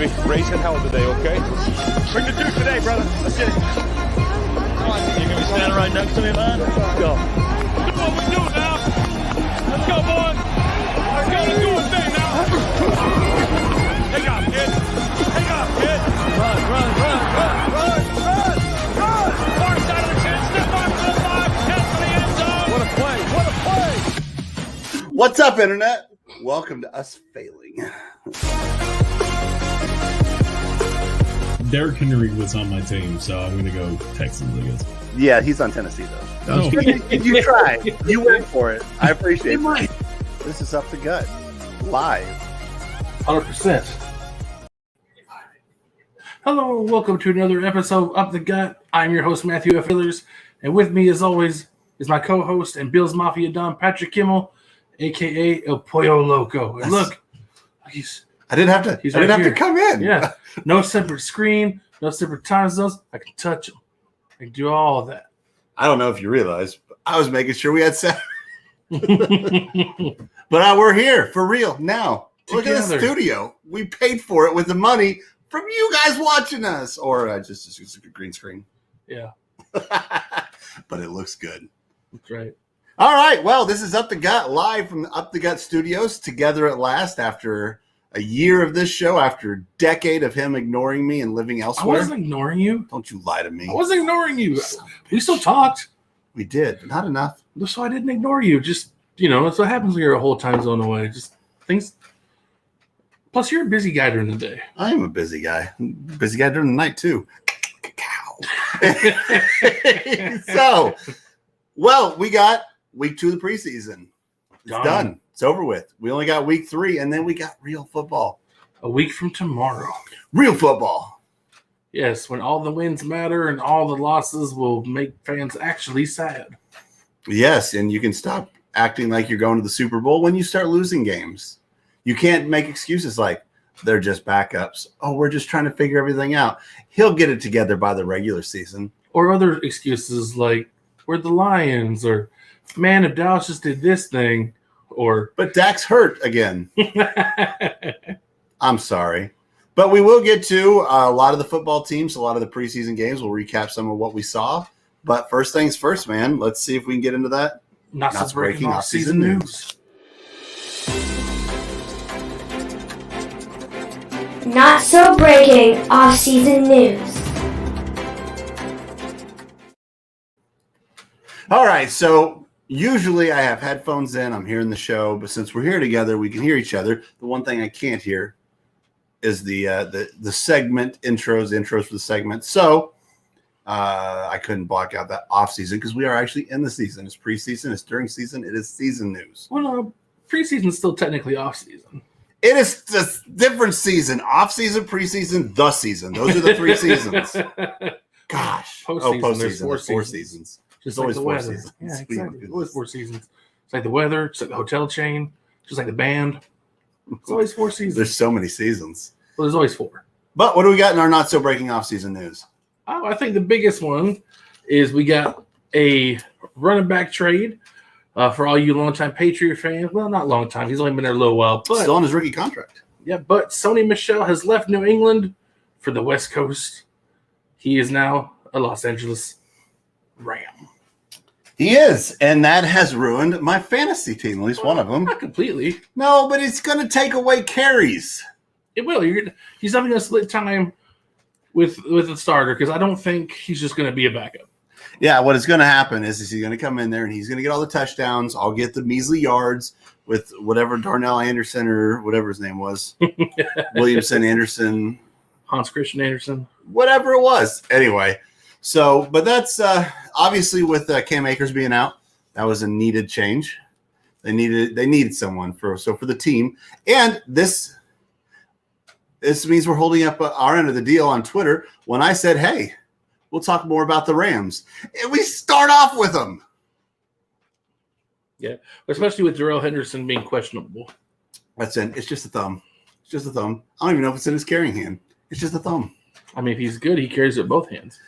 baby. Raising hell today, okay? Bring the dude today, brother. Let's get it. Come on, you gonna be standing right next to me, man? Let's go. That's what we do now. Let's go, boys. Let's go. Let's do a thing now. Take off, kid. Take off, kid. Run. Far side of the 10. Step on to the 5. Head for the end zone. What a play. What's up, Internet? Welcome to us failing. Derrick Henry was on my team, so I'm going to go Texans, I guess. Yeah, he's on Tennessee, though. Oh. You tried. You went for it. I appreciate it. This is Up the Gut, live. 100%. Hello, and welcome to another episode of Up the Gut. I'm your host, Matthew F. Fillers, and with me, as always, is my co-host and Bills Mafia Don, Patrick Kimmel, a.k.a. El Pollo Loco. And look, I didn't have to come in. Yeah, no separate screen, no separate time zones. I can touch them. I can do all of that. I don't know if you realize, but I was making sure we had set. But we're here for real now. Look at the studio. We paid for it with the money from you guys watching us, or just a green screen. Yeah, but it looks good. that's right. All right. Well, this is Up the Gut, live from the Up the Gut studios, together at last after a year of this show, after a decade of him ignoring me and living elsewhere. I wasn't ignoring you. Don't you lie to me. I wasn't ignoring you. We still talked. We did, but not enough. So I didn't ignore you. Just, that's what happens when you're a whole time zone away. Just things. Plus, you're a busy guy during the day. I am a busy guy. Busy guy during the night, too. So, well, we got week 2 of the preseason. It's done. It's over with. We only got week 3, and then we got real football. A week from tomorrow. Real football. Yes, when all the wins matter and all the losses will make fans actually sad. Yes, and you can stop acting like you're going to the Super Bowl when you start losing games. You can't make excuses like, they're just backups. Oh, we're just trying to figure everything out. He'll get it together by the regular season. Or other excuses like, we're the Lions, or, man, if Dallas just did this thing, or... But Dak's hurt again. I'm sorry. But we will get to a lot of the football teams, a lot of the preseason games. We'll recap some of what we saw. But first things first, man. Let's see if we can get into that. Not so breaking off-season news. Not so breaking off-season news. All right, so usually I have headphones in. I'm hearing the show, but since we're here together, we can hear each other. The one thing I can't hear is the segment intros for the segment. So I couldn't block out that off season because we are actually in the season. It's preseason. It's during season. It is season news. Well, no, preseason is still technically off season. It is just different season. Off season, preseason, the season. Those are the 3 seasons. Gosh. Postseason. There's Postseason. 4 seasons. Just There's always like the 4 weather. seasons. Yeah, exactly. It's always 4 seasons. It's like the weather. It's like the hotel chain. Just like the band. It's always 4 seasons. There's so many seasons. Well, there's always 4. But what do we got in our not so breaking off season news? Oh, I think the biggest one is we got a running back trade for all you longtime Patriot fans. Well, not long time. He's only been there a little while. But still on his rookie contract. Yeah, but Sony Michel has left New England for the West Coast. He is now a Los Angeles Ram. He is, and that has ruined my fantasy team, at least one of them. Not completely. No, but it's going to take away carries. It will. He's not going to split time with the starter because I don't think he's just going to be a backup. Yeah, what is going to happen is he's going to come in there and he's going to get all the touchdowns. I'll get the measly yards with whatever Darnell Anderson or whatever his name was. Williamson Anderson. Hans Christian Anderson. Whatever it was. Anyway, so, but that's obviously with Cam Akers being out, that was a needed change. They needed someone for the team. And this means we're holding up our end of the deal on Twitter when I said, hey, we'll talk more about the Rams. And we start off with them. Yeah, especially with Darrell Henderson being questionable. That's it. It's just a thumb. It's just a thumb. I don't even know if it's in his carrying hand. It's just a thumb. I mean, if he's good, he carries it with both hands.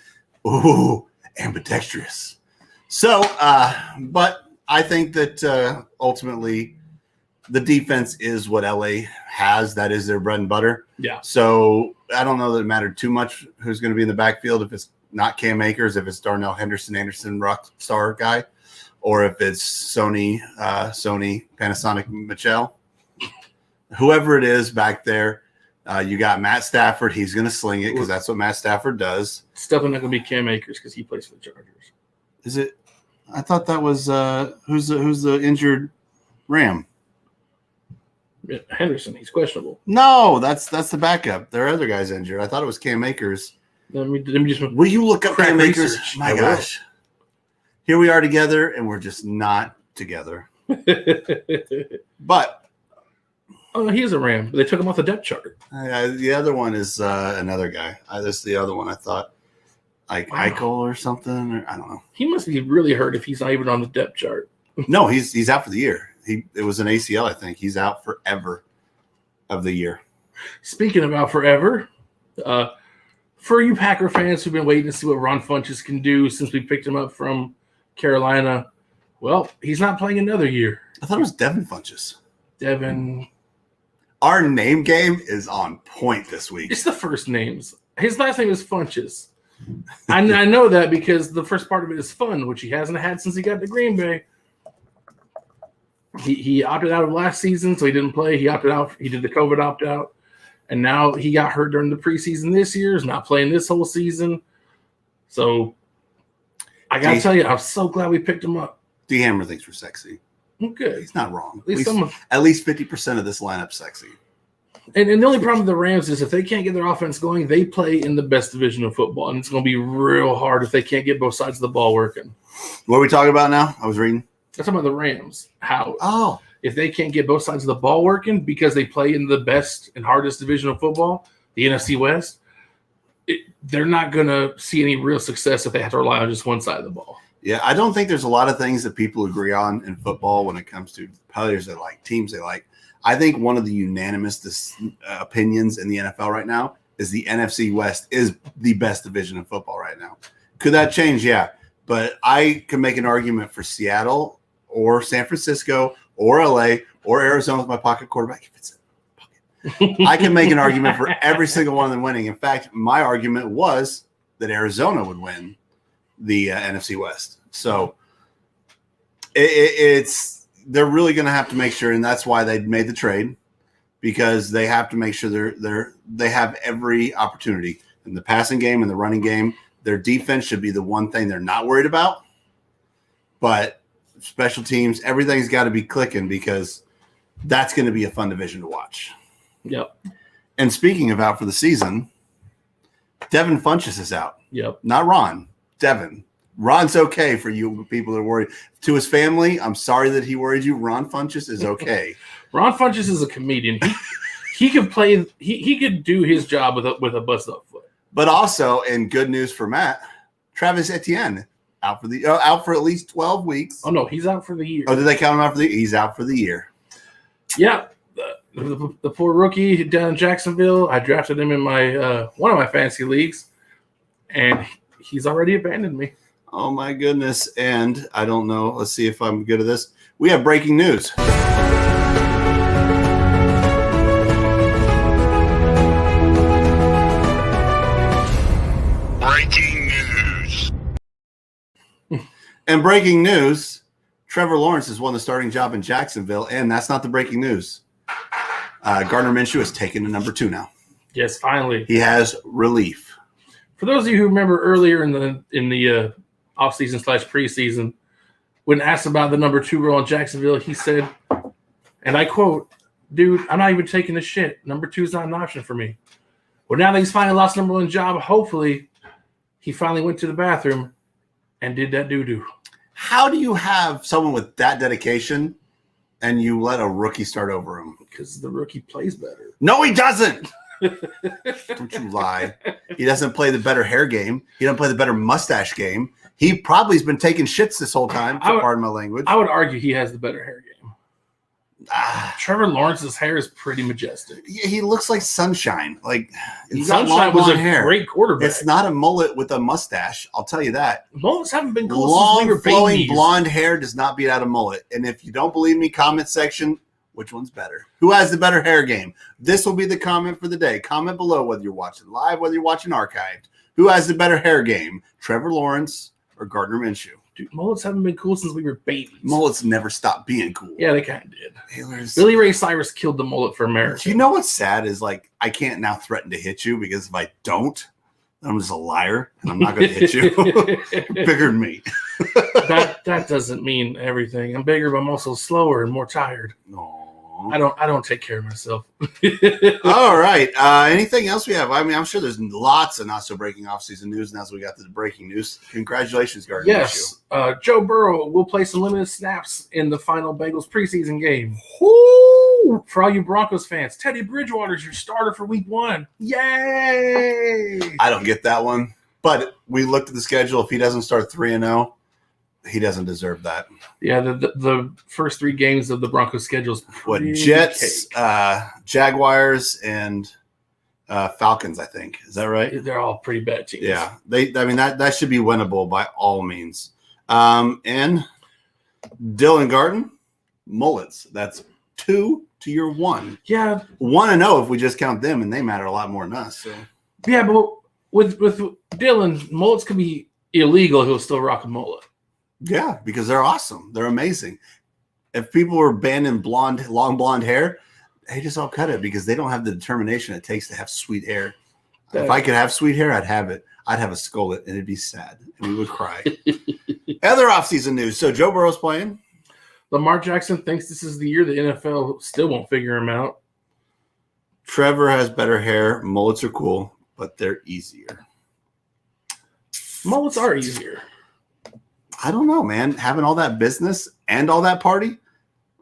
Ooh, ambidextrous. So, but I think that ultimately the defense is what LA has. That is their bread and butter. Yeah. So I don't know that it mattered too much who's going to be in the backfield if it's not Cam Akers, if it's Darnell Anderson, rock star guy, or if it's Sony Panasonic Michel. Whoever it is back there, you got Matt Stafford. He's going to sling it because that's what Matt Stafford does. It's definitely not going to be Cam Akers because he plays for the Chargers. Is it? I thought that was who's the injured Ram? Henderson, he's questionable. No, that's the backup. Their other guy's injured. I thought it was Cam Akers. Let me just. Will you look up Cam Akers? Research. My gosh. Here we are together, and we're just not together. But oh, he is a Ram. But they took him off the depth chart. the other one is another guy. This is the other one. I thought like Eichel or something. Or, I don't know. He must be really hurt if he's not even on the depth chart. No, he's out for the year. It was an ACL, I think. He's out forever of the year. Speaking about forever, for you Packer fans who've been waiting to see what Ron Funches can do since we picked him up from Carolina, well, he's not playing another year. I thought it was Devin Funches. Devin. Our name game is on point this week. It's the first names. His last name is Funches. I know that because the first part of it is fun, which he hasn't had since he got to Green Bay. He opted out of last season, so he didn't play. He opted out. He did the COVID opt-out. And now he got hurt during the preseason this year. He's not playing this whole season. So I got to tell you, I'm so glad we picked him up. D. Hammer thinks we're sexy. Okay. He's not wrong. At least 50% of this lineup's sexy. And the only problem with the Rams is if they can't get their offense going, they play in the best division of football. And it's going to be real hard if they can't get both sides of the ball working. What are we talking about now? I was reading. That's about the Rams. How? Oh. If they can't get both sides of the ball working because they play in the best and hardest division of football, the NFC West, they're not going to see any real success if they have to rely on just one side of the ball. Yeah, I don't think there's a lot of things that people agree on in football when it comes to players they like, teams they like. I think one of the unanimous opinions in the NFL right now is the NFC West is the best division of football right now. Could that change? Yeah. But I can make an argument for Seattle or San Francisco or LA or Arizona with my pocket quarterback. If it's in pocket. I can make an argument for every single one of them winning. In fact, my argument was that Arizona would win the NFC West. So they're really going to have to make sure, and that's why they made the trade, because they have to make sure they have every opportunity in the passing game and the running game. Their defense should be the one thing they're not worried about, but special teams, everything's got to be clicking because that's going to be a fun division to watch. Yep. And speaking of out for the season, Devin Funches is out. Yep. Not Ron. Devin. Ron's okay for you people that are worried. To his family, I'm sorry that he worried you. Ron Funches is okay. Ron Funches is a comedian. He could play. He could do his job with a bust up foot. But also, and good news for Matt, Travis Etienne out for at least 12 weeks. Oh no, he's out for the year. Oh, did they count him out for the year? He's out for the year. Yeah, the poor rookie down in Jacksonville. I drafted him in my one of my fantasy leagues, and he's already abandoned me. Oh my goodness! And I don't know. Let's see if I'm good at this. We have breaking news. Breaking news. And breaking news, Trevor Lawrence has won the starting job in Jacksonville, and that's not the breaking news. Gardner Minshew has taken to number 2 now. Yes, finally. He has relief. For those of you who remember earlier in the offseason / preseason, when asked about the number 2 role in Jacksonville, he said, and I quote, "Dude, I'm not even taking the shit. Number 2 is not an option for me." Well, now that he's finally lost number 1 job, hopefully he finally went to the bathroom and did that doo-doo. How do you have someone with that dedication and you let a rookie start over him? Because the rookie plays better. No, he doesn't. Don't you lie. He doesn't play the better hair game. He doesn't play the better mustache game. He probably has been taking shits this whole time, pardon my language. I would argue he has the better hair game. Trevor Lawrence's hair is pretty majestic. He looks like Sunshine. Like Sunshine was a great quarterback. It's not a mullet with a mustache. I'll tell you that. Mullets haven't been cool Long, since we were flowing babies. blonde hair does not beat out a mullet. And if you don't believe me, comment section, Which one's better? Who has the better hair game? This will be the comment for the day. Comment below whether you're watching live, whether you're watching archived. Who has the better hair game? Trevor Lawrence or Gardner Minshew? Dude, mullets haven't been cool since we were babies. Mullets never stopped being cool. Yeah, they kind of did. Taylor's... Billy Ray Cyrus killed the mullet for America. You know what's sad is like I can't now threaten to hit you because if I don't, then I'm just a liar and I'm not going to hit you. Bigger than me. that doesn't mean everything. I'm bigger, but I'm also slower and more tired. No. I don't take care of myself. All right. Anything else we have? I mean, I'm sure there's lots of not so breaking off-season news now as we got to the breaking news. Congratulations, Gardner. Yes. Joe Burrow will play some limited snaps in the final Bengals preseason game. Woo! For all you Broncos fans, Teddy Bridgewater's your starter for week 1. Yay! I don't get that one. But we looked at the schedule. If he doesn't start 3-0, he doesn't deserve that. Yeah, the first 3 games of the Broncos schedule is Jets, Jaguars, and Falcons, I think. Is that right? They're all pretty bad teams. Yeah. That should be winnable by all means. And Dylan Garden, mullets. That's 2 to your 1. Yeah. 1-0 if we just count them, and they matter a lot more than us. So. Yeah, but with Dylan, mullets can be illegal. He'll still rock a mullet. Yeah, because they're awesome. They're amazing. If people were banning long blonde hair, they just all cut it because they don't have the determination it takes to have sweet hair. If I could have sweet hair, I'd have it. I'd have a skullet, and it'd be sad, and we would cry. Other offseason news. So Joe Burrow's playing. Lamar Jackson thinks this is the year the NFL still won't figure him out. Trevor has better hair. Mullets are cool, but they're easier. Mullets are easier. I don't know, man. Having all that business and all that party,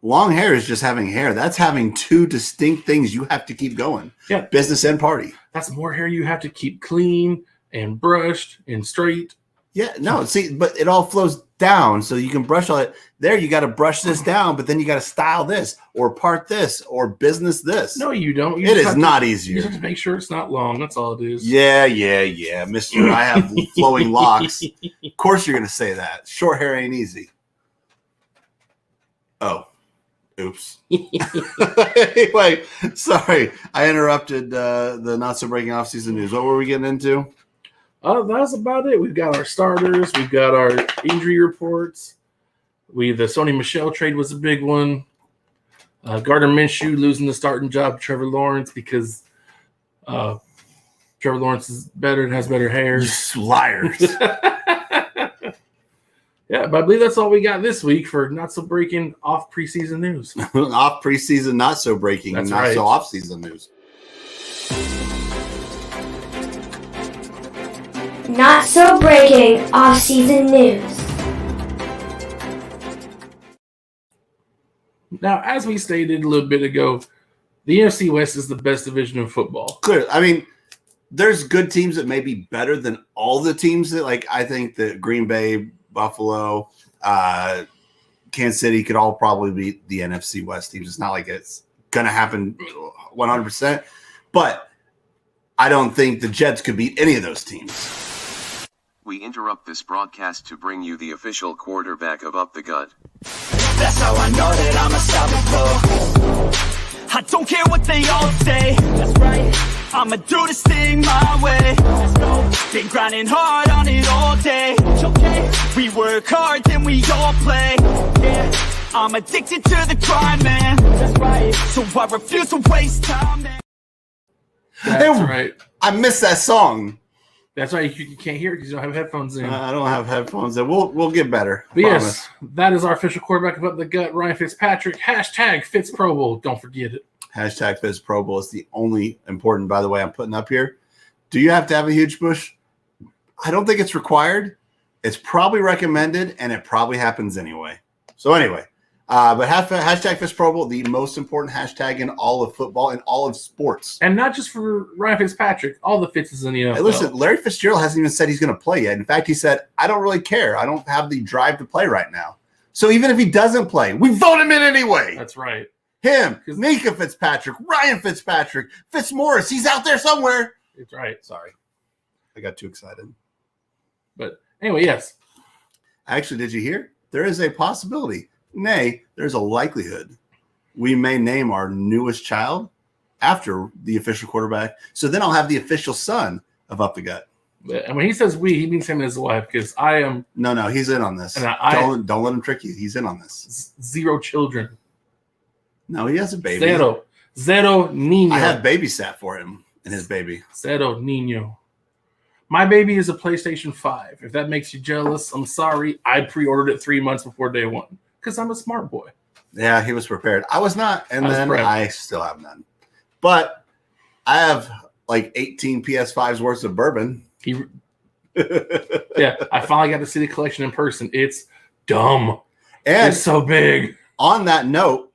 long hair is just having hair. That's having 2 distinct things you have to keep going. Yeah. Business and party. That's more hair you have to keep clean and brushed and straight. Yeah, no, see, but it all flows down, so you can brush all it. There, you got to brush this down, but then you got to style this or part this or business this. No, you don't. It is not easier. You just have to make sure it's not long. That's all it is. Yeah, Mister. I have flowing locks. Of course you're going to say that. Short hair ain't easy. Oh, oops. Anyway, sorry. I interrupted the not-so-breaking off-season news. What were we getting into? That's about it. We've got our starters. We've got our injury reports. The Sony Michel trade was a big one. Gardner Minshew losing the starting job to Trevor Lawrence because Trevor Lawrence is better and has better hair. Liars. Yeah, but I believe that's all we got this week for not so breaking off preseason news. Off preseason, not so breaking, That's not right. so off season news. Not so breaking off-season news. Now, as we stated a little bit ago, the NFC West is the best division in football. Clear. I mean, there's good teams that may be better than all the teams that, like, I think that Green Bay, Buffalo, Kansas City could all probably beat the NFC West teams. It's not like it's going to happen 100%, but I don't think the Jets could beat any of those teams. We interrupt this broadcast to bring you the official quarterback of Up the Gut. That's how I know that I'm unstoppable. I don't care what they all say. That's right. I'ma do this thing my way. Let's go. Been grinding hard on it all day. Okay. We work hard, then we all play. Yeah. I'm addicted to the grind, man. That's right. So I refuse to waste time, man. That's right. I miss that song. That's right. You can't hear it because you don't have headphones in. I don't have headphones. We'll get better. But Promise. yes, that is our official quarterback of Up the Gut, Ryan Fitzpatrick. Hashtag Fitz Pro Bowl. Don't forget it. Hashtag Fizz Pro Bowl is the only important, by the way, I'm putting up here. Do you have to have a huge bush? I don't think it's required. It's probably recommended, and it probably happens anyway. So anyway, but hashtag Fizz Pro Bowl, the most important hashtag in all of football and all of sports. And not just for Ryan Fitzpatrick, all the Fitzes in the NFL. Hey, listen, Larry Fitzgerald hasn't even said he's going to play yet. In fact, he said, I don't really care. I don't have the drive to play right now. So even if he doesn't play, we vote him in anyway. That's right. Him, Mika Fitzpatrick, Ryan Fitzpatrick, Fitzmaurice. He's out there somewhere. That's right. Sorry. I got too excited. But anyway, yes. Actually, did you hear? There is a possibility. Nay, there's a likelihood we may name our newest child after the official quarterback. So then I'll have the official son of Up the Gut. And when he says we, he means him and his wife, because I am. No, he's in on this. And Don't let him trick you. He's in on this. 0 children. No, he has a baby. Zero niño. I have babysat for him and his baby. Zero niño. My baby is a PlayStation 5. If that makes you jealous, I'm sorry. I pre-ordered it 3 months before day one because I'm a smart boy. Yeah, he was prepared. I was not, and then prepped. I still have none. But I have like 18 PS5s worth of bourbon. Yeah, I finally got to see the collection in person. It's dumb. And it's so big. On that note,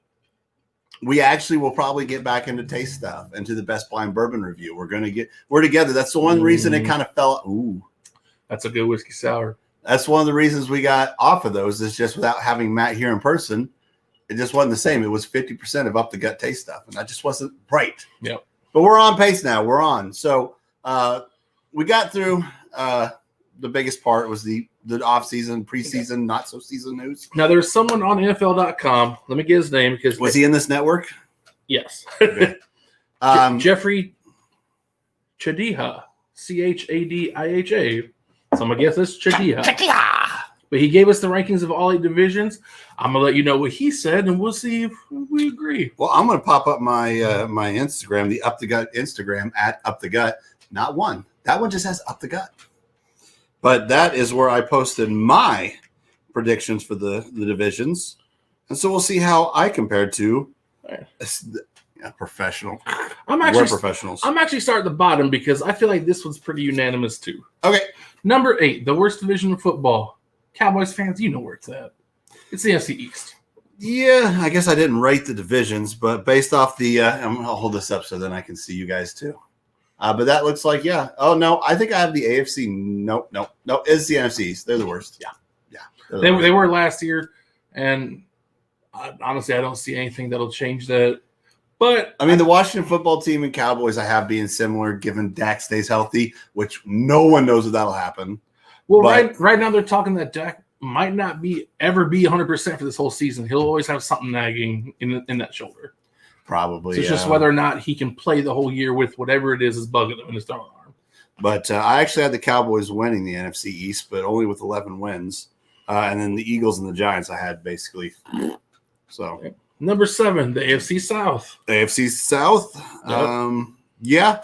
we actually will probably get back into taste stuff, into the Best Blind Bourbon review. We're together. That's the one reason it kind of fell. Ooh, that's a good whiskey sour. That's one of the reasons we got off of those, is just without having Matt here in person, it just wasn't the same. It was 50% of Up the Gut taste stuff, and that just wasn't right. Yep. But we're on pace now. We're on. So we got through the biggest part was the off-season, preseason, not-so-season news. Now, there's someone on NFL.com. Let me get his name. Was he in this network? Yes. Okay. Jeffrey Chadiha. Chadiha. So I'm going to guess it's Chadiha. But he gave us the rankings of all 8 divisions. I'm going to let you know what he said, and we'll see if we agree. Well, I'm going to pop up my my Instagram, the Up the Gut Instagram, at Up the Gut. Not one. That one just has Up the Gut. But that is where I posted my predictions for the divisions. And so we'll see how I compared to professional. We're professionals. I'm actually starting at the bottom because I feel like this one's pretty unanimous too. Okay. Number 8, the worst division of football. Cowboys fans, you know where it's at. It's the NFC East. Yeah, I guess I didn't rate the divisions, but based off the I'll hold this up so then I can see you guys too. But that looks like, yeah. Oh, no, I think I have the AFC. Nope. It's the NFC East. They're the worst. Yeah. They were last year, and honestly, I don't see anything that'll change that. But I mean, the Washington football team and Cowboys I have being similar, given Dak stays healthy, which no one knows if that'll happen. Well, right now they're talking that Dak might not ever be 100% for this whole season. He'll always have something nagging in that shoulder. Probably. So it's just whether or not he can play the whole year with whatever it is bugging him in his throwing arm. But I actually had the Cowboys winning the NFC East, but only with 11 wins. And then the Eagles and the Giants I had basically. So okay. Number 7, the AFC South. AFC South. Yep. Yeah.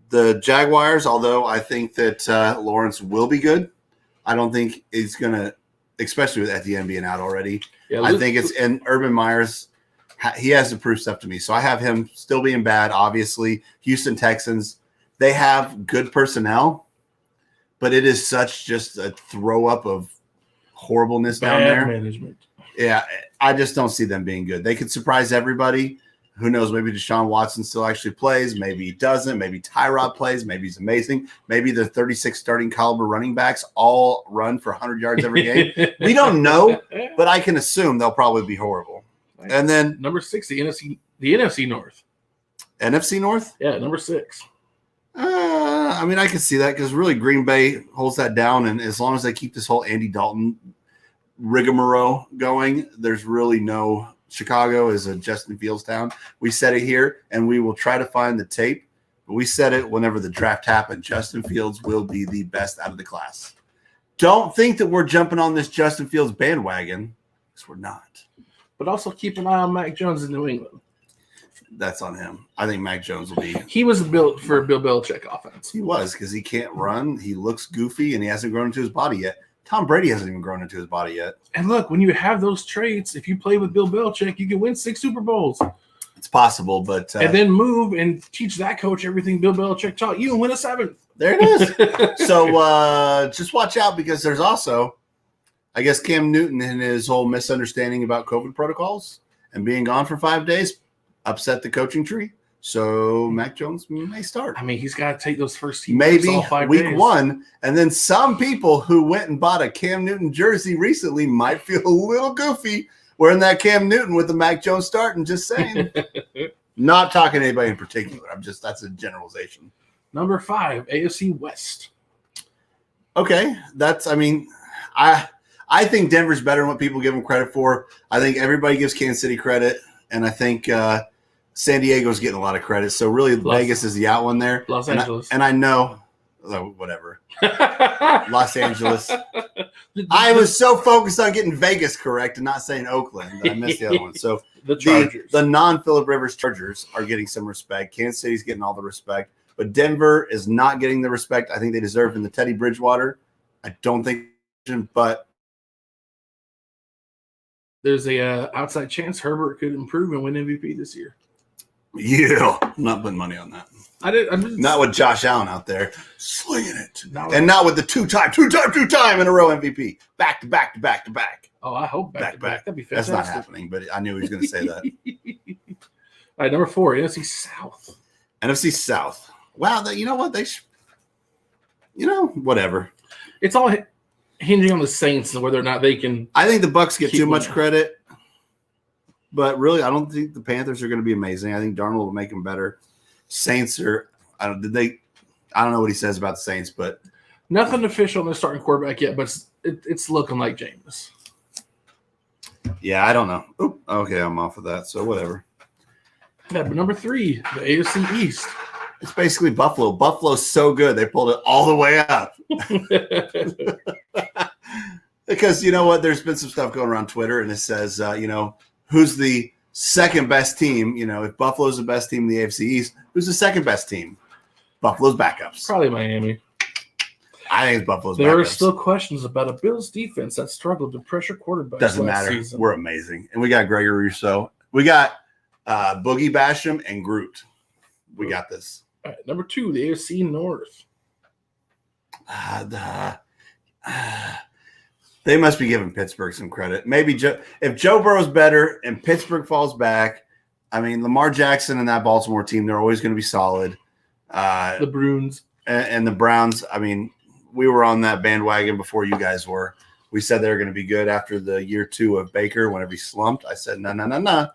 The Jaguars, although I think that Lawrence will be good. I don't think he's going to, especially with Etienne being out already. Yeah, I think it's – and Urban Meyer's – he has to prove stuff to me. So I have him still being bad, obviously. Houston Texans, they have good personnel, but it is such just a throw-up of horribleness down there. Bad management. Yeah, I just don't see them being good. They could surprise everybody. Who knows? Maybe Deshaun Watson still actually plays. Maybe he doesn't. Maybe Tyrod plays. Maybe he's amazing. Maybe the 36 starting caliber running backs all run for 100 yards every game. We don't know, but I can assume they'll probably be horrible. And then number 6, the NFC North. NFC North? Yeah, number 6. I mean, I can see that because really Green Bay holds that down, and as long as they keep this whole Andy Dalton rigmarole going, there's really no. Chicago is a Justin Fields town. We said it here, and we will try to find the tape. But we said it whenever the draft happened. Justin Fields will be the best out of the class. Don't think that we're jumping on this Justin Fields bandwagon, because we're not. But also keep an eye on Mac Jones in New England. That's on him. I think Mac Jones will be. He was built for a Bill Belichick offense. He was, because he can't run. He looks goofy, and he hasn't grown into his body yet. Tom Brady hasn't even grown into his body yet. And look, when you have those traits, if you play with Bill Belichick, you can win 6 Super Bowls. It's possible, but and then move and teach that coach everything Bill Belichick taught you and win a 7th. There it is. So just watch out, because there's also, I guess, Cam Newton and his whole misunderstanding about COVID protocols and being gone for 5 days upset the coaching tree. So Mac Jones may start. I mean, he's got to take those first team maybe all 5 week days. 1, and then some people who went and bought a Cam Newton jersey recently might feel a little goofy wearing that Cam Newton with the Mac Jones starting. Just saying. Not talking to anybody in particular. That's a generalization. Number 5, AFC West. Okay, I think Denver's better than what people give them credit for. I think everybody gives Kansas City credit. and I think San Diego's getting a lot of credit. So really, Vegas is the out one there. Los and Angeles. I know, whatever. Los Angeles. I was so focused on getting Vegas correct and not saying Oakland that I missed the other one. So the Chargers. The non-Phillip Rivers Chargers are getting some respect. Kansas City's getting all the respect. But Denver is not getting the respect I think they deserve in the Teddy Bridgewater. I don't think, but there's a outside chance Herbert could improve and win MVP this year. yeah, I'm not putting money on that. Not with Josh Allen out there slinging it, and not with the two-time in a row MVP, back to back. Oh, I hope back to back. That'd be fantastic. That's not happening, but I knew he was going to say that. All right, number 4, NFC South. NFC South. Wow, you know what? Whatever. It's all hinging on the Saints and whether or not they can. I think the Bucs get too much credit, but really, I don't think the Panthers are going to be amazing. I think Darnold will make them better. Saints are. I don't know what he says about the Saints, but nothing official on their starting quarterback yet. But it's looking like Jameis. Yeah, I don't know. Oop, okay, I'm off of that. So whatever. Yeah, but number 3, the AFC East. It's basically Buffalo. Buffalo's so good. They pulled it all the way up. Because you know what? There's been some stuff going around Twitter, and it says, who's the second best team? If Buffalo's the best team in the AFC East, who's the second best team? Buffalo's backups. Probably Miami. I think it's Buffalo's there backups. are still questions about a Bills defense that struggled to pressure quarterbacks. Doesn't matter. Season. We're amazing. And we got Gregory Rousseau. We got Boogie Basham and Groot. We got this. All right, number 2, the AFC North. They must be giving Pittsburgh some credit. Maybe if Joe Burrow's better and Pittsburgh falls back, I mean, Lamar Jackson and that Baltimore team, they're always going to be solid. The Bruins. And the Browns, I mean, we were on that bandwagon before you guys were. We said they were going to be good after the year 2 of Baker whenever he slumped. I said, no.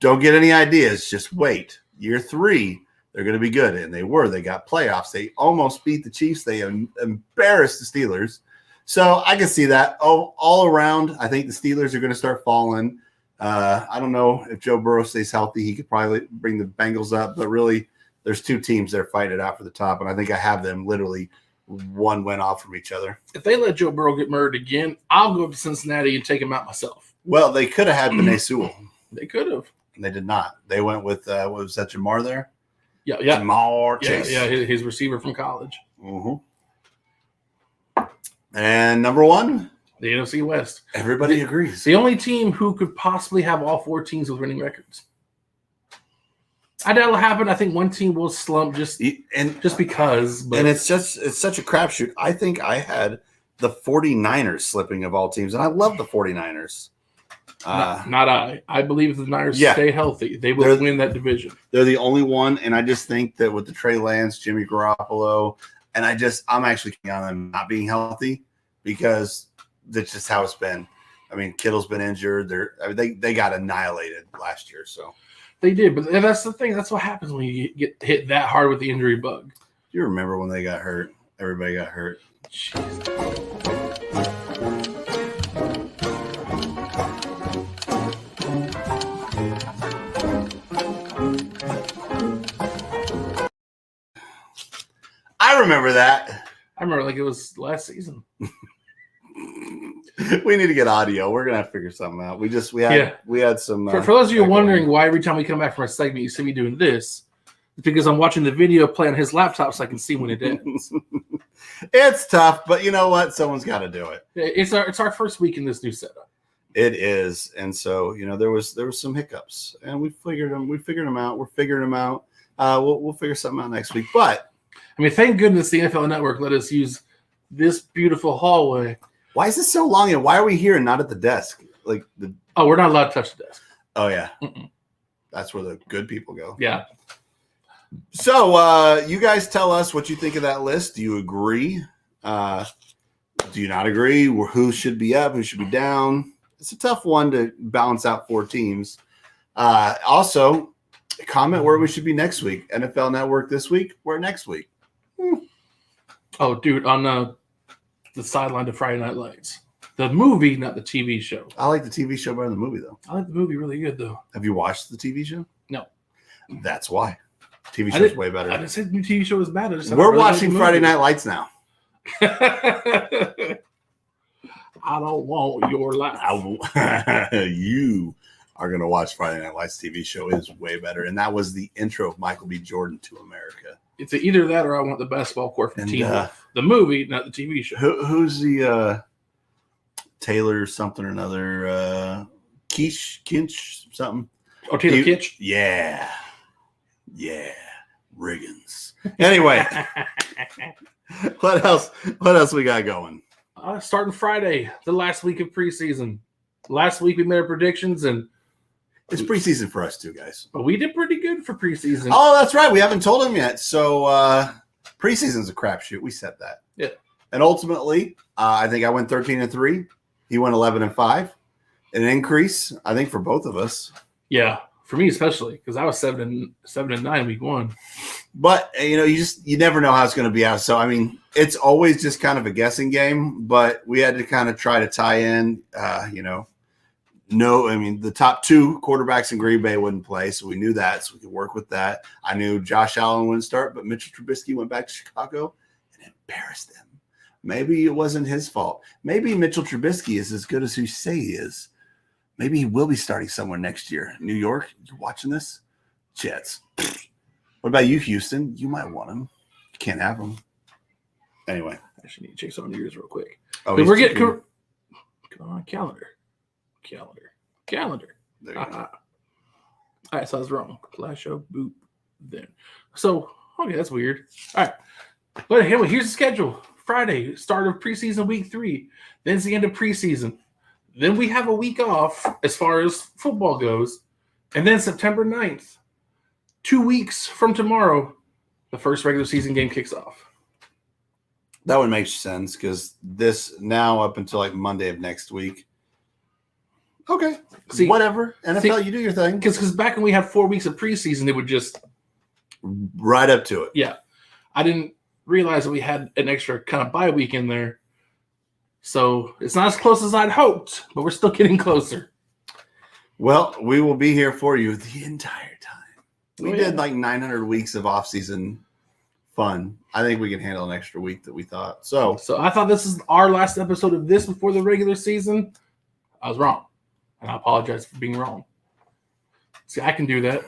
Don't get any ideas. Just wait. Year 3, they're going to be good. And they were. They got playoffs. They almost beat the Chiefs. They embarrassed the Steelers. So I can see that. All around, I think the Steelers are going to start falling. I don't know if Joe Burrow stays healthy. He could probably bring the Bengals up. But really, there's 2 teams that are fighting it out for the top. And I think I have them literally one win off from each other. If they let Joe Burrow get murdered again, I'll go up to Cincinnati and take him out myself. Well, they could have had Penei Sewell. They could have. And they did not. They went with, what was that, Jamar there? Yeah. Jamar Chase. Yeah, his receiver from college. Mm-hmm. And number 1? The NFC West. Everybody agrees. The only team who could possibly have all 4 teams with winning records. I doubt it'll happen. I think one team will slump just because. But. And it's such a crapshoot. I think I had the 49ers slipping of all teams, and I love the 49ers. Not I. I believe if the Niners stay healthy, they will win that division. They're the only one, and I just think that with the Trey Lance, Jimmy Garoppolo, and I'm actually on them not being healthy because that's just how it's been. I mean, Kittle's been injured. They got annihilated last year, so they did. But that's the thing. That's what happens when you get hit that hard with the injury bug. Do you remember when they got hurt? Everybody got hurt. Jeez. I remember that. I remember like it was last season. We need to get audio. We're gonna have to figure something out. We had some. For those of you wondering why every time we come back from a segment you see me doing this, it's because I'm watching the video play on his laptop so I can see when it ends. It's tough, but you know what? Someone's got to do it. It's our first week in this new setup. It is, and so there was some hiccups, and we figured them out. We're figuring them out. We'll figure something out next week, but. I mean, thank goodness the NFL Network let us use this beautiful hallway. Why is this so long, and why are we here and not at the desk? We're not allowed to touch the desk. Oh, yeah. Mm-mm. That's where the good people go. Yeah. So you guys tell us what you think of that list. Do you agree? Do you not agree? Who should be up? Who should be down? It's a tough one to balance out 4 teams. Also, comment where we should be next week. NFL Network this week. Where next week? Oh, dude, on the sideline to Friday Night Lights. The movie, not the TV show. I like the TV show better than the movie, though. I like the movie really good, though. Have you watched the TV show? No. That's why. TV show's way better. I didn't say the new TV show was bad. We're watching Friday Night Lights now. I don't want your life. You are going to watch Friday Night Lights TV show. It is way better. And that was the intro of Michael B. Jordan to America. It's either that or I want the basketball court from Teen Wolf. The movie, not the TV show. Who's the Taylor something or another? Kinch something? Oh, Taylor Kitsch? Yeah. Riggins. Anyway. What else we got going? Starting Friday, the last week of preseason. Last week we made our predictions, and it's preseason for us too, guys. But we did pretty good for preseason. Oh, that's right. We haven't told him yet. So preseason's a crapshoot. We said that. Yeah. And ultimately, I think I went 13-3. He went 11-5. An increase, I think, for both of us. Yeah, for me especially, because I was 7-9 week one. But you never know how it's going to be out. So I mean, it's always just kind of a guessing game. But we had to kind of try to tie in. The top two quarterbacks in Green Bay wouldn't play, so we knew that, so we could work with that. I knew Josh Allen wouldn't start, but Mitchell Trubisky went back to Chicago and embarrassed them. Maybe it wasn't his fault. Maybe Mitchell Trubisky is as good as you say he is. Maybe he will be starting somewhere next year. New York, you watching this? Jets. What about you, Houston? You might want him. You can't have him. Anyway. I actually need to check some of yours real quick. Oh, we're getting come on, calendar. There you go. All right, so I was wrong. Last show, boop, then. So, okay, that's weird. All right. But anyway, here's the schedule. Friday, start of preseason week 3. Then it's the end of preseason. Then we have a week off as far as football goes. And then September 9th, 2 weeks from tomorrow, the first regular season game kicks off. That would make sense because this now up until like Monday of next week. Okay. See, whatever. NFL, you do your thing. Because back when we had 4 weeks of preseason, it would just right up to it. Yeah. I didn't realize that we had an extra kind of bye week in there. So it's not as close as I'd hoped, but we're still getting closer. Well, we will be here for you the entire time. We did like 900 weeks of off-season fun. I think we can handle an extra week that we thought. So I thought this is our last episode of this before the regular season. I was wrong. And I apologize for being wrong. See, I can do that.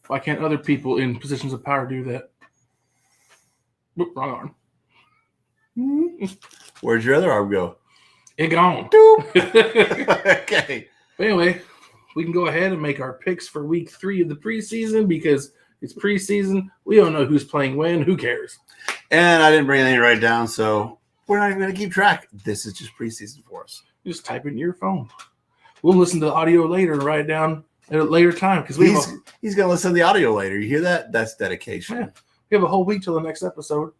Why can't other people in positions of power do that? Oop, wrong arm. Where'd your other arm go? It gone. Okay. But anyway, we can go ahead and make our picks for week 3 of the preseason because it's preseason. We don't know who's playing when. Who cares? And I didn't bring anything right down, so we're not even going to keep track. This is just preseason for us. Just type it in your phone. We'll listen to the audio later and write it down at a later time because he's going to listen to the audio later. You hear that? That's dedication. Yeah. We have a whole week till the next episode.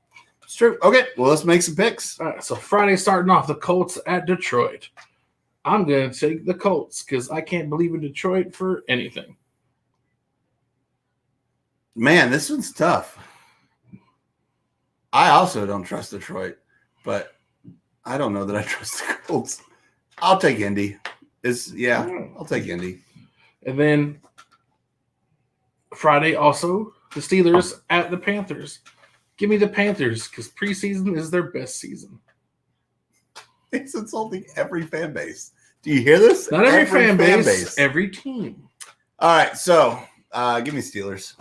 It's true. Okay, well, let's make some picks. All right, so Friday starting off, the Colts at Detroit. I'm going to take the Colts because I can't believe in Detroit for anything. Man, this one's tough. I also don't trust Detroit, but I don't know that I trust the Colts. I'll take Indy. I'll take Indy. And then Friday also, the Steelers at the Panthers. Give me the Panthers because preseason is their best season. It's insulting every fan base. Do you hear this? Not every fan base, every team. All right, so give me Steelers.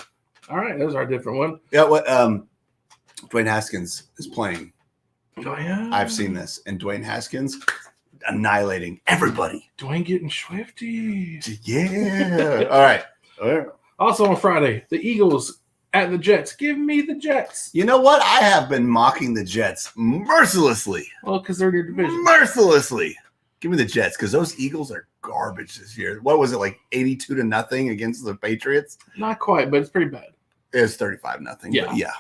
All right, those are a different one. Yeah, what Dwayne Haskins is playing. Oh, yeah. I've seen this. And Dwayne Haskins annihilating everybody. Dwayne getting swifty. Yeah. All right. Also on Friday, the Eagles at the Jets. Give me the Jets. You know what? I have been mocking the Jets mercilessly. Well, because they're in your division. Mercilessly. Give me the Jets because those Eagles are garbage this year. What was it, like 82-0 against the Patriots? Not quite, but it's pretty bad. It was 35-0. Yeah.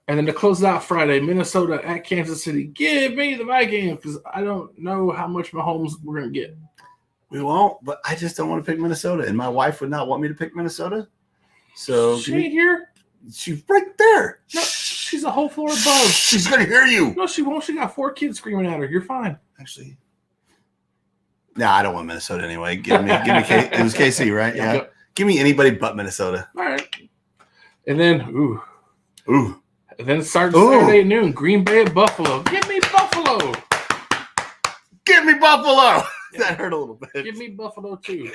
And then to close out Friday, Minnesota at Kansas City. Give me the Vikings because I don't know how much Mahomes we're going to get. We won't, but I just don't want to pick Minnesota. And my wife would not want me to pick Minnesota. So she ain't here. She's right there. No, She's a whole floor above. She's going to hear you. No, she won't. She got 4 kids screaming at her. You're fine. Actually, no, I don't want Minnesota anyway. Give me it was KC, right? Yeah. Yep. Give me anybody but Minnesota. All right. And then, ooh. Ooh. And then starting Saturday at noon, Green Bay at Buffalo. Give me Buffalo. Give me Buffalo. That hurt a little bit. Give me Buffalo too.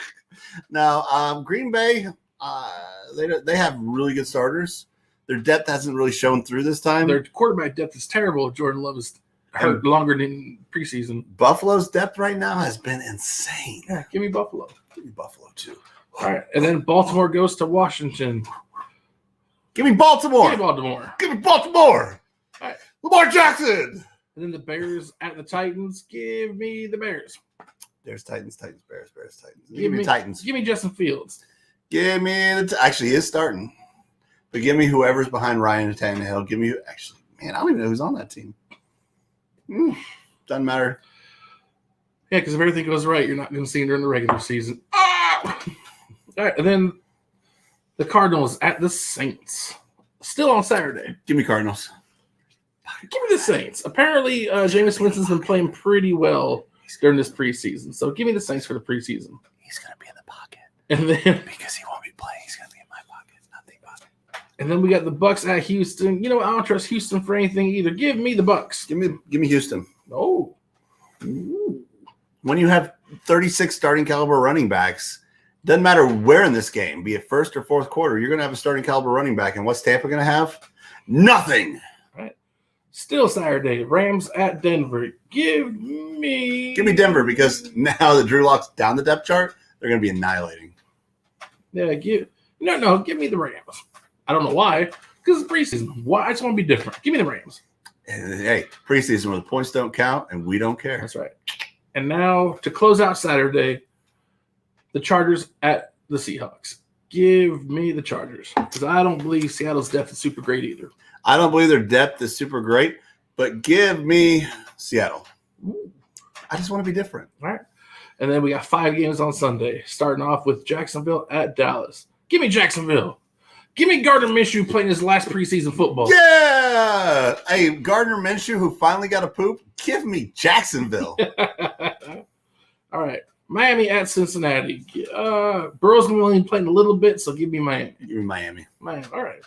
Now, Green Bay, they have really good starters. Their depth hasn't really shown through this time. Their quarterback depth is terrible. Jordan Love is hurt longer than preseason. Buffalo's depth right now has been insane. Yeah, give me Buffalo. Give me Buffalo too. All right, and then Baltimore goes to Washington. Give me Baltimore. Give me Baltimore. Give me Baltimore. All right. Lamar Jackson. And then the Bears at the Titans. Give me the Bears. There's Titans, Bears, Titans. Give me Titans. Give me Justin Fields. Give me actually he is starting. But give me whoever's behind Ryan Tannehill. Give me actually, man, I don't even know who's on that team. Doesn't matter. Yeah, because if everything goes right, you're not going to see him during the regular season. Ah! All right, and then the Cardinals at the Saints. Still on Saturday. Give me Cardinals. Give me the Saints. Apparently, Jameis Winston's been playing pretty well during this preseason. So give me the Saints for the preseason. He's going to be in the pocket. And then Because he won't be playing. He's going to be in my pocket, not the pocket. And then we got the Bucks at Houston. You know, I don't trust Houston for anything either. Give me the Bucks. Give me Houston. Oh. Ooh. When you have 36 starting caliber running backs, doesn't matter where in this game, be it first or fourth quarter, you're going to have a starting caliber running back. And what's Tampa going to have? Nothing. All right. Still Saturday. Rams at Denver. Give me Denver because now that Drew Lock's down the depth chart, they're going to be annihilating. Yeah, give me the Rams. I don't know why. Because it's preseason. Why? I just want to be different. Give me the Rams. Hey, preseason where the points don't count and we don't care. That's right. And now to close out Saturday, the Chargers at the Seahawks. Give me the Chargers. Because I don't believe Seattle's depth is super great either. I don't believe their depth is super great, but give me Seattle. I just want to be different. All right. And then we got 5 games on Sunday, starting off with Jacksonville at Dallas. Give me Jacksonville. Give me Gardner Minshew playing his last preseason football. Yeah! Hey, Gardner Minshew, who finally got a poop, give me Jacksonville. All right. Miami at Cincinnati. Burrow's going to be only playing a little bit, so give me Miami. Give me Miami. All right.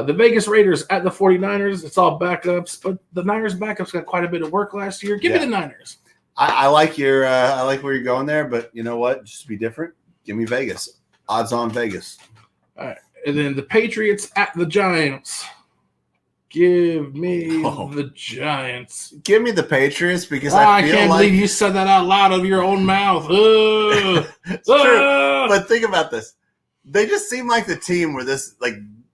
The Vegas Raiders at the 49ers. It's all backups, but the Niners backups got quite a bit of work last year. Give me the Niners. I like your I like where you're going there, but you know what? Just to be different, give me Vegas. Odds on Vegas. All right. And then the Patriots at the Giants. Give me the Giants. Give me the Patriots because I feel can't like believe you said that out loud of your own mouth. it's true. But think about this. They just seem like the team where this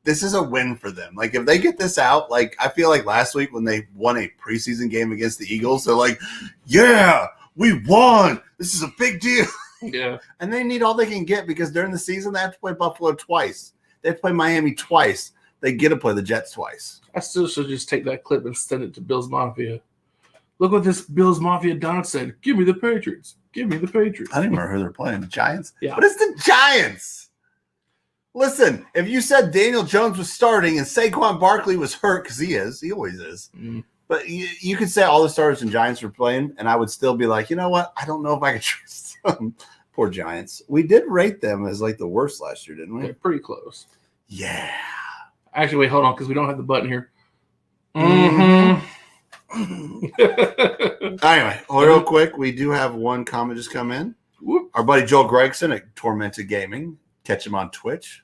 is a win for them. Like if they get this out, like I feel like last week when they won a preseason game against the Eagles, they're like, yeah, we won. This is a big deal. Yeah. And they need all they can get because during the season they have to play Buffalo twice. They have to play Miami twice. They get to play the Jets twice. I still should just take that clip and send it to Bills Mafia. Look what this Bills Mafia Don said. Give me the Patriots. Give me the Patriots. I don't even remember who they're playing. The Giants? Yeah. But it's the Giants. Listen, if you said Daniel Jones was starting and Saquon Barkley was hurt, because he always is. But you could say all the starters and Giants were playing, and I would still be like, you know what? I don't know if I could trust them. Poor Giants. We did rate them as like the worst last year, didn't we? They're pretty close. Yeah. Actually, wait, hold on, because we don't have the button here. Anyway, real quick, we do have one comment just come in. Our buddy Joel Gregson at Tormented Gaming. Catch him on Twitch.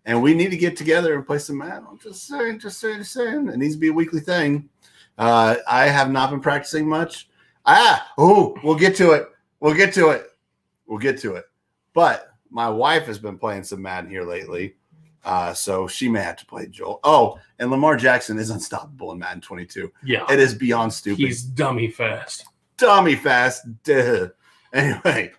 And we need to get together and play some Madden. I'm just saying. It needs to be a weekly thing. I have not been practicing much. We'll get to it. But my wife has been playing some Madden here lately. So she may have to play Joel. Oh, and Lamar Jackson is unstoppable in Madden 22. Yeah. It is beyond stupid. He's dummy fast. Duh. Anyway.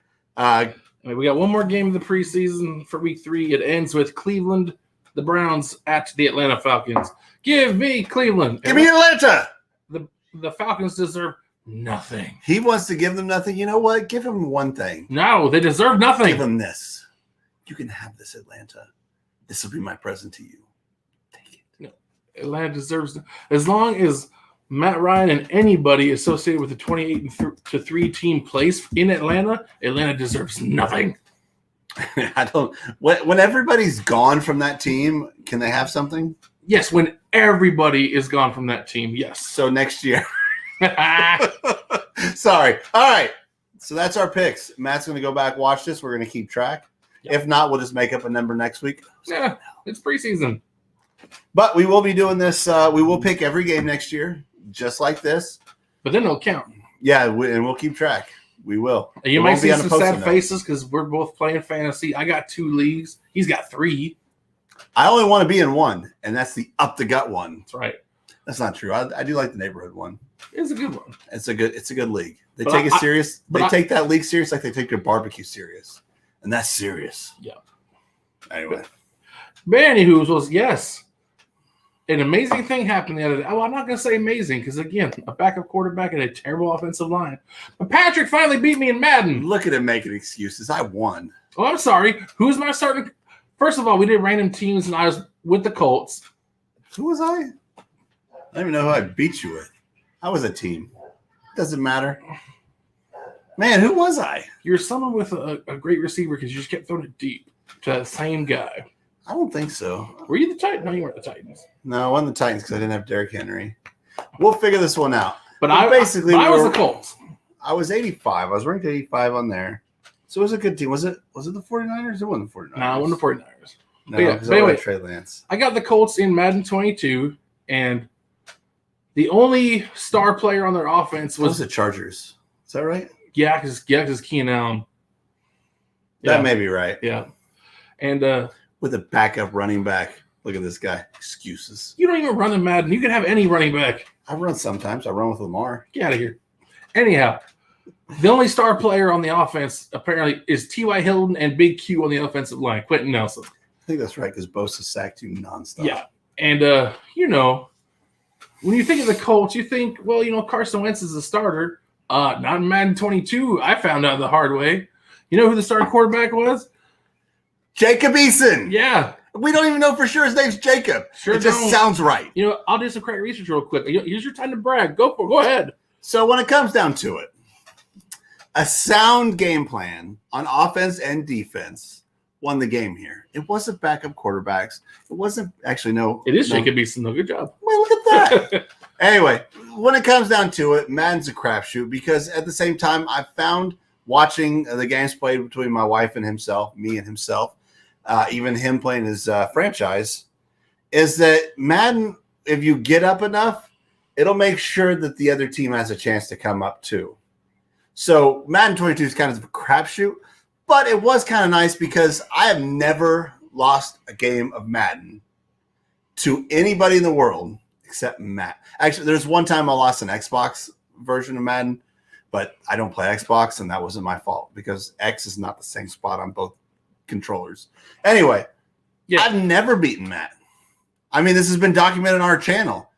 We got one more game of the preseason for week 3. It ends with Cleveland, the Browns at the Atlanta Falcons. Give me Cleveland. Give me Atlanta. The Falcons deserve nothing. He wants to give them nothing. You know what? Give him one thing. No, they deserve nothing. Give him this. You can have this, Atlanta. This will be my present to you. Take it. No. Atlanta deserves as long as Matt Ryan and anybody associated with the 28-3 team plays in Atlanta, Atlanta deserves nothing. I don't. When everybody's gone from that team, can they have something? Yes, when everybody is gone from that team, yes. So next year. Sorry. All right. So that's our picks. Matt's going to go back, watch this. We're going to keep track. Yep. If not, we'll just make up a number next week. Yeah, it's preseason. But we will be doing this. We will pick every game next year, just like this. But then it'll count. Yeah, and we'll keep track. We will. And you might see some sad faces because we're both playing fantasy. I got 2 leagues. He's got 3. I only want to be in one, and that's the up the gut one. That's right. That's not true. I do like the neighborhood one. It's a good one. It's a good league. They take it serious. They take that league serious like they take their barbecue serious, and that's serious. Yeah. Anyway, but anywho, was yes, an amazing thing happened the other day. Well, I'm not going to say amazing because again, a backup quarterback and a terrible offensive line. But Patrick finally beat me in Madden. Look at him making excuses. I won. Oh, I'm sorry. Who's my starting? First of all, we did random teams, and I was with the Colts. Who was I? I don't even know who I beat you with. I was a team. Doesn't matter. Man, who was I? You're someone with a great receiver because you just kept throwing it deep to that same guy. I don't think so. Were you the Titans? No, you weren't the Titans. No, I wasn't the Titans because I didn't have Derrick Henry. We'll figure this one out. But I was the Colts. I was 85. I was ranked 85 on there. So it was a good team. Was it the 49ers? It wasn't the 49ers. No, it wasn't the 49ers. No, because I had Trey Lance. I got the Colts in Madden 22, and the only star player on their offense was the Chargers. Is that right? Yeah, because Keenan Allen. That may be right. Yeah. And with a backup running back. Look at this guy. Excuses. You don't even run in Madden. You can have any running back. I run sometimes. I run with Lamar. Get out of here. Anyhow, the only star player on the offense apparently is T.Y. Hilton and Big Q on the offensive line, Quentin Nelson. I think that's right because Bosa sacked you nonstop. Yeah. And, when you think of the Colts, you think, well, Carson Wentz is a starter. Not in Madden 22. I found out the hard way. You know who the starting quarterback was? Jacob Eason. Yeah. We don't even know for sure his name's Jacob. Sure, it just sounds right. I'll do some credit research real quick. Here's your time to brag. Go ahead. So when it comes down to it, a sound game plan on offense and defense won the game here. It wasn't backup quarterbacks. It wasn't actually no. It is Jacob Eason, though. Good job. Well, look at that. Anyway, when it comes down to it, Madden's a crapshoot because at the same time, I found watching the games played between my wife and himself, me and himself, even him playing his franchise, is that Madden, if you get up enough, it'll make sure that the other team has a chance to come up too. So Madden 22 is kind of a crapshoot, but it was kind of nice because I have never lost a game of Madden to anybody in the world except Matt. Actually, there's one time I lost an Xbox version of Madden, but I don't play Xbox, and that wasn't my fault because X is not the same spot on both controllers. Anyway, I've never beaten Matt. I mean, this has been documented on our channel.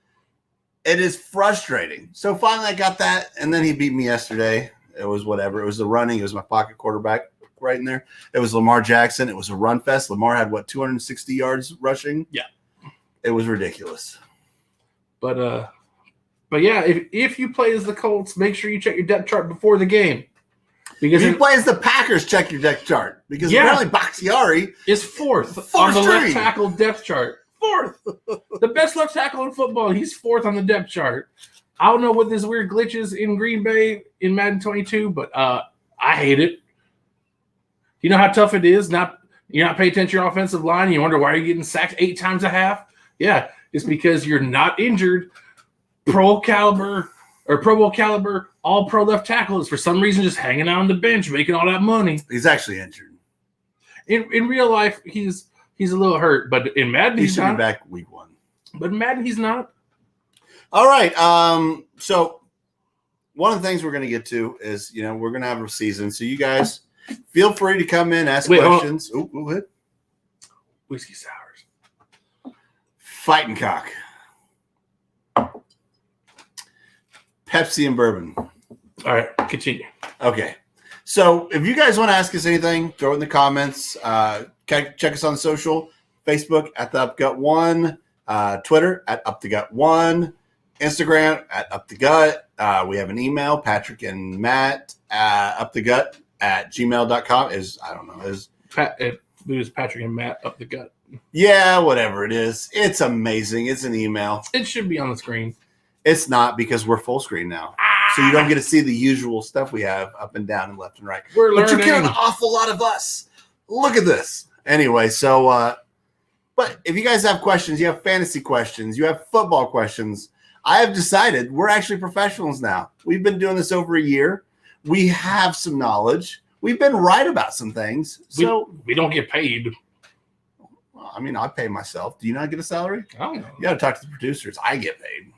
It is frustrating. So finally I got that, and then he beat me yesterday. It was whatever. It was the running. It was my pocket quarterback right in there. It was Lamar Jackson. It was a run fest. Lamar had, 260 yards rushing? Yeah. It was ridiculous. But yeah, if you play as the Colts, make sure you check your depth chart before the game. Because if you play as the Packers, check your depth chart. Because apparently Bakhtiari is fourth on the left tackle depth chart. Fourth. The best left tackle in football. He's fourth on the depth chart. I don't know what this weird glitch is in Green Bay in Madden 22, but I hate it. You know how tough it is? You're not paying attention to your offensive line. You wonder why you're getting sacked 8 times a half. Yeah, it's because you're not injured. Pro Bowl caliber, all pro left tackle is for some reason just hanging out on the bench, making all that money. He's actually injured. In real life, he's a little hurt, but in Madden, he's not. Be back week 1. But in Madden, he's not. All right. So one of the things we're going to get to is, we're going to have a season. So you guys feel free to come in, ask questions. Go ahead. Whiskey sours. Fighting cock. Pepsi and bourbon. All right. Continue. Okay. So if you guys want to ask us anything, throw it in the comments. Check us on social, Facebook at the Upgut1, Twitter at UpTheGut1, Instagram at UpTheGut. We have an email, Patrick and Matt, UpTheGut@gmail.com. It was Patrick and Matt Up the Gut. Yeah, whatever it is. It's amazing. It's an email. It should be on the screen. It's not because we're full screen now. So you don't get to see the usual stuff we have up and down and left and right. But you get an awful lot of us. Look at this. Anyway, so but if you guys have questions, you have fantasy questions, you have football questions, I have decided we're actually professionals now. We've been doing this over a year. We have some knowledge. We've been right about some things. So we don't get paid. I mean, I pay myself. Do you not get a salary? I don't know. You got to talk to the producers. I get paid.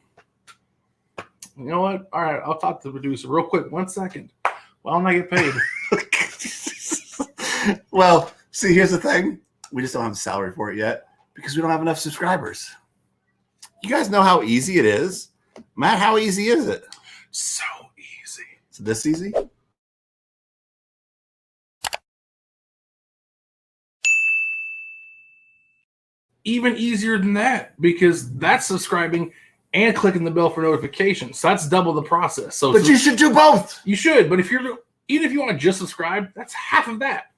You know what? All right, I'll talk to the producer real quick. 1 second. Why don't I get paid? Well, see, here's the thing. We just don't have the salary for it yet because we don't have enough subscribers. You guys know how easy it is? Matt, how easy is it? So easy. Is this easy? Even easier than that because that's subscribing and clicking the bell for notifications. So that's double the process. So, but you should do both. You should. But even if you want to just subscribe, that's half of that.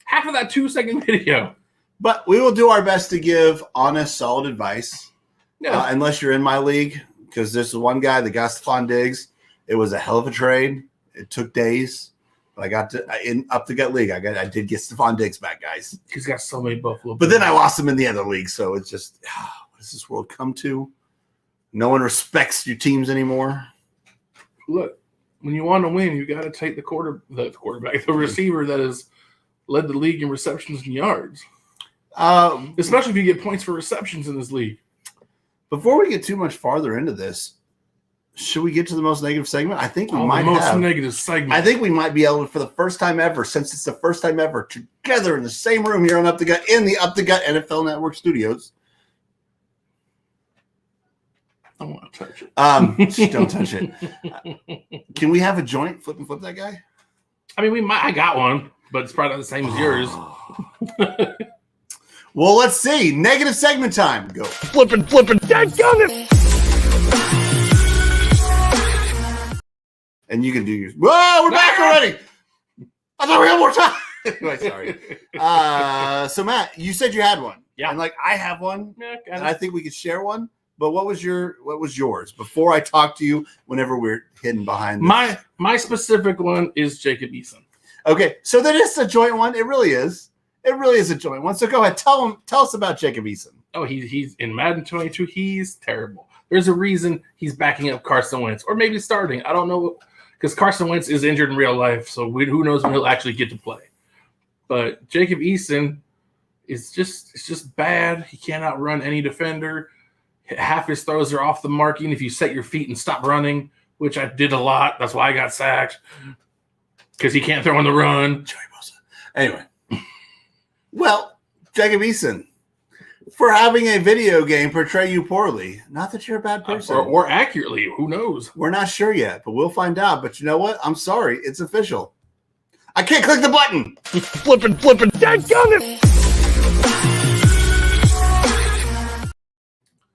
Half of that 2-second video. But we will do our best to give honest, solid advice. Yeah. Unless you're in my league, because there's one guy that got Stephon Diggs. It was a hell of a trade. It took days. But I got to in Up the Gut league. I did get Stephon Diggs back, guys. He's got so many Buffalo. But then I lost him in the other league. So it's just, what does this world come to? No one respects your teams anymore. Look, when you want to win, you got to take the quarterback, the receiver that has led the league in receptions and yards. Especially if you get points for receptions in this league. Before we get too much farther into this, should we get to the most negative segment? I think we might have. Most negative segment. I think we might be able to, for the first time ever, since it's the first time ever, together in the same room here on Up the Gut, in the Up the Gut NFL Network studios. I don't want to touch it. Don't touch it. Can we have a joint? Flip that guy? I mean, we might. I got one, but it's probably not the same as yours. Well, let's see. Negative segment time. Go. Flipping. Dadgummit. And you can do yours. Whoa, we're back already. I thought we had more time. Anyway, sorry. So, Matt, you said you had one. Yeah. And I have one. Yeah, and I think we could share one. But what was yours before I talk to you whenever we're hidden behind this? My specific one is Jacob Eason. Okay, so that is a joint one. It really is. It really is a joint one. So go ahead. Tell us about Jacob Eason. Oh, he's in Madden 22. He's terrible. There's a reason he's backing up Carson Wentz, or maybe starting. I don't know, because Carson Wentz is injured in real life, so who knows when he'll actually get to play. But Jacob Eason is just bad. He can't outrun any defender. Half his throws are off the mark, even if you set your feet and stop running, which I did a lot. That's why I got sacked, because he can't throw on the run. Anyway, well, Jacob Eason, for having a video game portray you poorly. Not that you're a bad person. Or accurately. Who knows? We're not sure yet, but we'll find out. But you know what? I'm sorry. It's official. I can't click the button. Flipping. Dadgummit.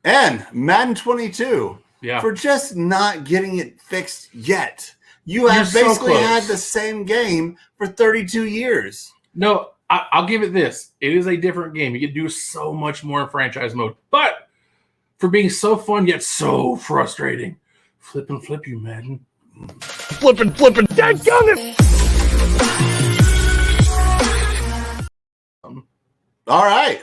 And Madden 22, yeah, for just not getting it fixed yet. You have basically had the same game for 32 years. No, I'll give it this. It is a different game. You can do so much more in franchise mode. But for being so fun yet so frustrating, flip you, Madden. Flipping. Dadgummit. All right.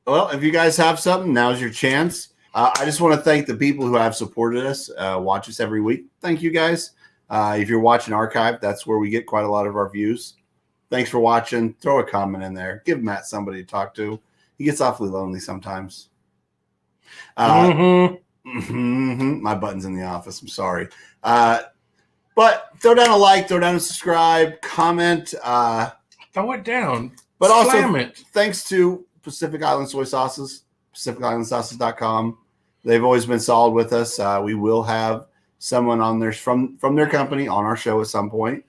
Well, if you guys have something, now's your chance. I just want to thank the people who have supported us, watch us every week. Thank you, guys. If you're watching archive, that's where we get quite a lot of our views. Thanks for watching. Throw a comment in there. Give Matt somebody to talk to. He gets awfully lonely sometimes. My button's in the office. I'm sorry. But throw down a like, throw down a subscribe, comment. Throw it down. But Slam also, it. Thanks to Pacific Island Soy Sauces, PacificIslandSauces.com. They've always been solid with us. We will have someone on there from their company on our show at some point.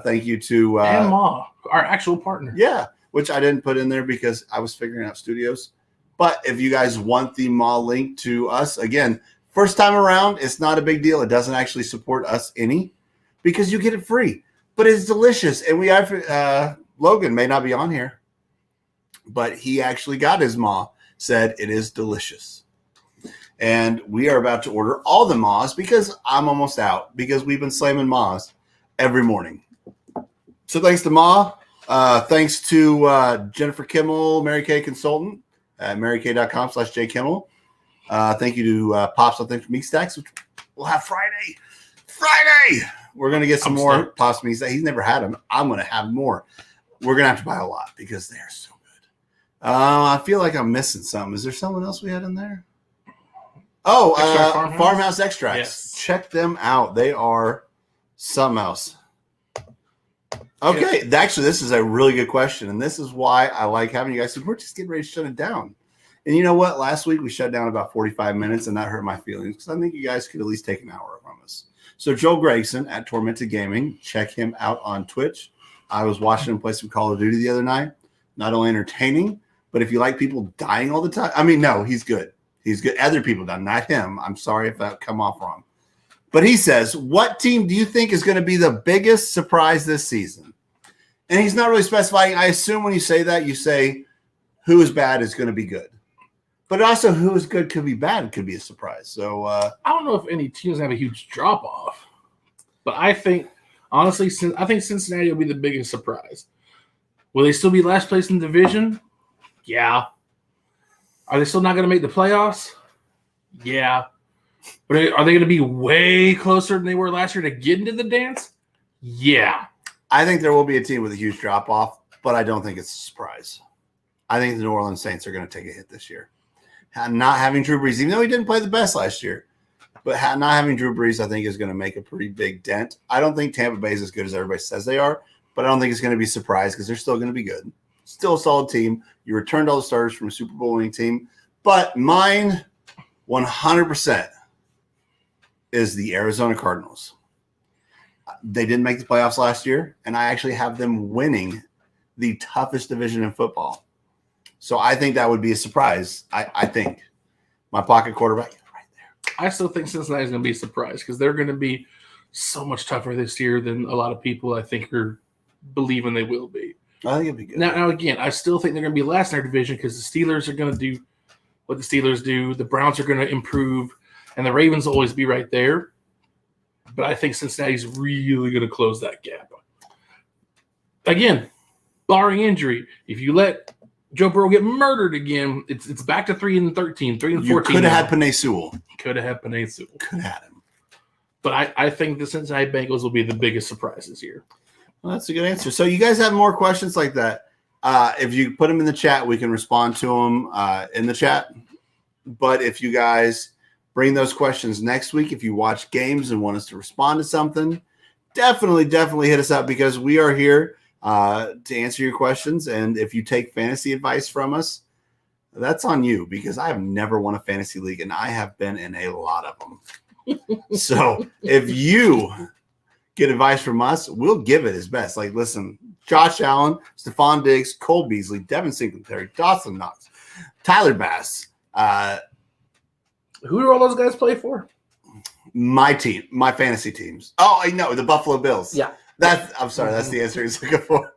Thank you to and Ma, our actual partner. Yeah, which I didn't put in there because I was figuring out studios. But if you guys want the maw link to us, again, first time around, it's not a big deal. It doesn't actually support us any because you get it free. But it's delicious. And we have Logan may not be on here, but he actually got his maw, said it is delicious. And we are about to order all the maws because I'm almost out because we've been slamming maws every morning. So thanks to Ma. Thanks to Jennifer Kimmel, Mary Kay Consultant at marykay.com/jkimmel. Thank you to Pops, I think, from Meat Stacks, which we'll have Friday. We're going to get some more stoked. Pops Meat Stacks. He's never had them. I'm going to have more. We're going to have to buy a lot because they're so good. I feel like I'm missing something. Is there someone else we had in there? Oh, Farmhouse Extracts. Yes. Check them out. They are something else. Okay, actually, this is a really good question, and this is why I like having you guys. So we're just getting ready to shut it down. And you know what? Last week we shut down about 45 minutes, and that hurt my feelings because I think you guys could at least take an hour from us. So Joel Gregson at Tormented Gaming, check him out on Twitch. I was watching him play some Call of Duty the other night. Not only entertaining, but if you like people dying all the time, I mean, no, he's good. He's good. Other people die, not him. I'm sorry if that come off wrong. But he says, what team do you think is going to be the biggest surprise this season? And he's not really specifying. I assume when you say that, you say who is bad is going to be good. But also who is good could be bad. Could be a surprise. So I don't know if any teams have a huge drop-off. But I think, honestly, I think Cincinnati will be the biggest surprise. Will they still be last place in the division? Yeah. Are they still not going to make the playoffs? Yeah. But are they going to be way closer than they were last year to get into the dance? Yeah. I think there will be a team with a huge drop-off, but I don't think it's a surprise. I think the New Orleans Saints are going to take a hit this year. Not having Drew Brees, even though he didn't play the best last year, but not having Drew Brees, I think, is going to make a pretty big dent. I don't think Tampa Bay is as good as everybody says they are, but I don't think it's going to be a surprise because they're still going to be good. Still a solid team. You returned all the starters from a Super Bowl winning team. But mine, 100%, is the Arizona Cardinals. They didn't make the playoffs last year, and I actually have them winning the toughest division in football. So I think that would be a surprise. I think my pocket quarterback is right there. I still think Cincinnati is going to be a surprise because they're going to be so much tougher this year than a lot of people I think are believing they will be. I think it'd be good. Now again, I still think they're going to be last in their division because the Steelers are going to do what the Steelers do. The Browns are going to improve, and the Ravens will always be right there. But I think Cincinnati's really going to close that gap. Again, barring injury, if you let Joe Burrow get murdered again, it's back to 3-13, 3-14. You could have had Penei Sewell. Could have had Penei Sewell. Could have had him. But I think the Cincinnati Bengals will be the biggest surprise this year. Well, that's a good answer. So you guys have more questions like that. If you put them in the chat, we can respond to them in the chat. But if you guys bring those questions next week, if you watch games and want us to respond to something, definitely hit us up because we are here to answer your questions. And if you take fantasy advice from us, that's on you because I have never won a fantasy league and I have been in a lot of them. So if you get advice from us, we'll give it his best. Like, listen, Josh Allen, Stephon Diggs, Cole Beasley, Devin Singletary, Dawson Knox, Tyler Bass. Who do all those guys play for? My team, my fantasy teams. Oh, I know, the Buffalo Bills. Yeah. I'm sorry, that's the answer he's looking for.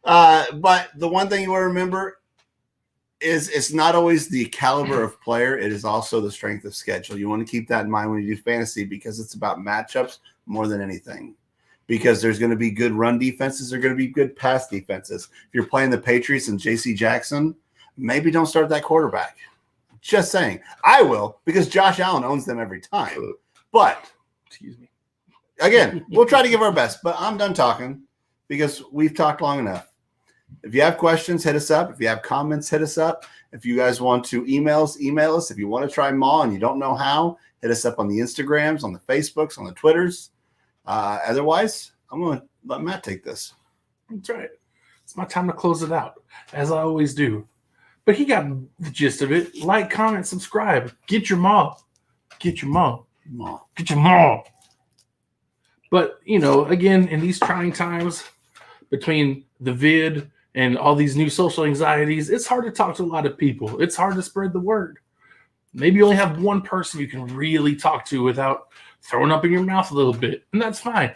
But the one thing you want to remember is it's not always the caliber of player. It is also the strength of schedule. You want to keep that in mind when you do fantasy because it's about matchups more than anything. Because there's going to be good run defenses. There are going to be good pass defenses. If you're playing the Patriots and J.C. Jackson, maybe don't start that quarterback. Just saying. I will because Josh Allen owns them every time. But, Excuse me. Again, we'll try to give our best. But I'm done talking because we've talked long enough. If you have questions, hit us up. If you have comments, hit us up. If you guys want to email us. If you want to try Maw and you don't know how, hit us up on the Instagrams, on the Facebooks, on the Twitters. Otherwise, I'm going to let Matt take this. That's right. It's my time to close it out, as I always do. But he got the gist of it. Like, comment, subscribe. Get your Maw. Get your Maw. Get your Maw. But, again, in these trying times between the vid and all these new social anxieties, it's hard to talk to a lot of people. It's hard to spread the word. Maybe you only have one person you can really talk to without throwing up in your mouth a little bit, and that's fine.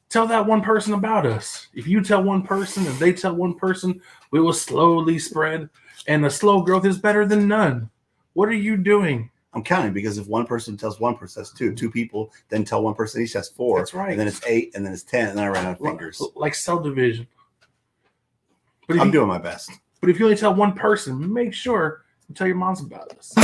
Tell that one person about us. If you tell one person and they tell one person, we will slowly spread, and the slow growth is better than none. What are you doing? I'm counting because if one person tells one person, that's two. Two people then tell one person each, that's 4. That's right. And then it's 8, and then it's 10, and then I ran out of fingers. Like cell division. But I'm doing my best. But if you only tell one person, make sure you tell your moms about us.